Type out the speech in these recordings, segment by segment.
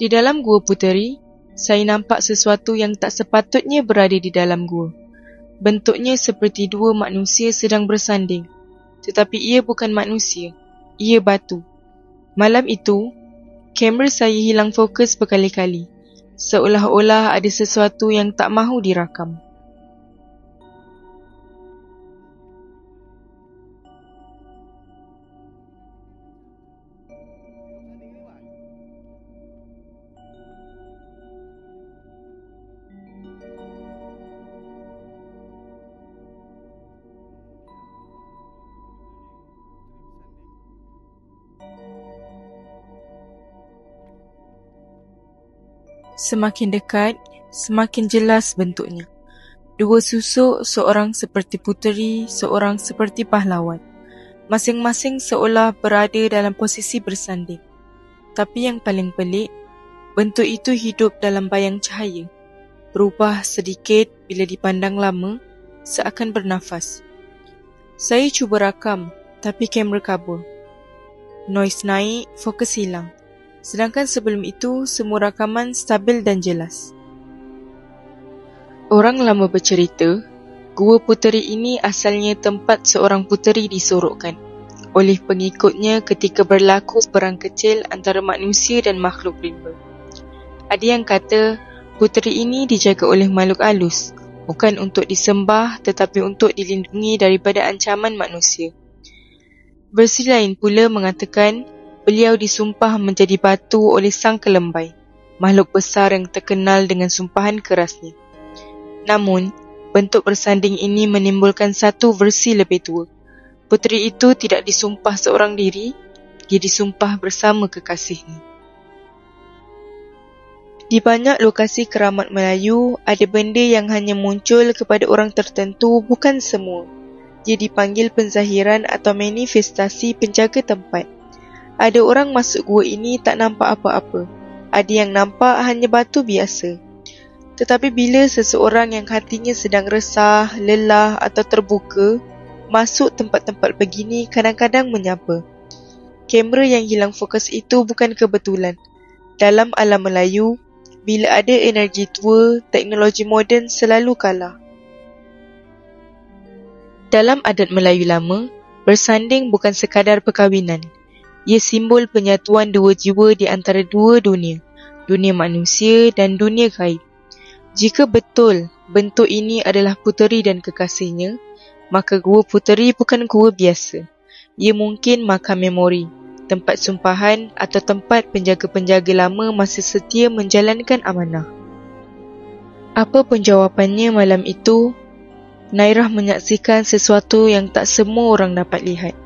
Di dalam Gua Puteri, saya nampak sesuatu yang tak sepatutnya berada di dalam gua. Bentuknya seperti dua manusia sedang bersanding. Tetapi ia bukan manusia, ia batu. Malam itu, kamera saya hilang fokus berkali-kali. Seolah-olah ada sesuatu yang tak mahu dirakam. Semakin dekat, semakin jelas bentuknya. Dua susuk, seorang seperti puteri, seorang seperti pahlawan. Masing-masing seolah berada dalam posisi bersanding. Tapi yang paling pelik, bentuk itu hidup dalam bayang cahaya. Berubah sedikit bila dipandang lama, seakan bernafas. Saya cuba rakam, tapi kamera kabur. Noise naik, fokus hilang. Sedangkan sebelum itu, semua rakaman stabil dan jelas. Orang lama bercerita, Gua Puteri ini asalnya tempat seorang puteri disorokkan oleh pengikutnya ketika berlaku perang kecil antara manusia dan makhluk rimba. Ada yang kata, puteri ini dijaga oleh makhluk halus, bukan untuk disembah tetapi untuk dilindungi daripada ancaman manusia. Versi lain pula mengatakan, beliau disumpah menjadi batu oleh sang kelembai, makhluk besar yang terkenal dengan sumpahan kerasnya. Namun, bentuk bersanding ini menimbulkan satu versi lebih tua. Puteri itu tidak disumpah seorang diri, dia disumpah bersama kekasihnya. Di banyak lokasi keramat Melayu, ada benda yang hanya muncul kepada orang tertentu, bukan semua. Dia dipanggil penzahiran atau manifestasi penjaga tempat. Ada orang masuk gua ini tak nampak apa-apa. Ada yang nampak hanya batu biasa. Tetapi bila seseorang yang hatinya sedang resah, lelah atau terbuka masuk tempat-tempat begini, kadang-kadang menyapa. Kamera yang hilang fokus itu bukan kebetulan. Dalam alam Melayu, bila ada energi tua, teknologi moden selalu kalah. Dalam adat Melayu lama, bersanding bukan sekadar perkahwinan. Ia simbol penyatuan dua jiwa di antara dua dunia, dunia manusia dan dunia gaib. Jika betul bentuk ini adalah puteri dan kekasihnya, maka Gua Puteri bukan gua biasa. Ia mungkin makam memori, tempat sumpahan atau tempat penjaga-penjaga lama masih setia menjalankan amanah. Apa pun jawapannya malam itu, Nairah menyaksikan sesuatu yang tak semua orang dapat lihat.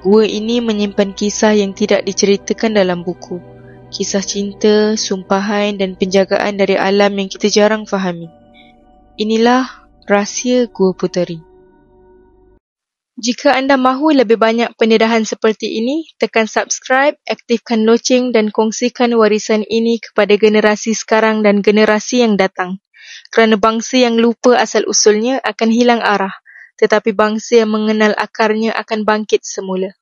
Gua ini menyimpan kisah yang tidak diceritakan dalam buku. Kisah cinta, sumpahan dan penjagaan dari alam yang kita jarang fahami. Inilah rahsia Gua Puteri. Jika anda mahu lebih banyak pendedahan seperti ini, tekan subscribe, aktifkan loceng dan kongsikan warisan ini kepada generasi sekarang dan generasi yang datang. Kerana bangsa yang lupa asal-usulnya akan hilang arah, tetapi bangsa yang mengenal akarnya akan bangkit semula.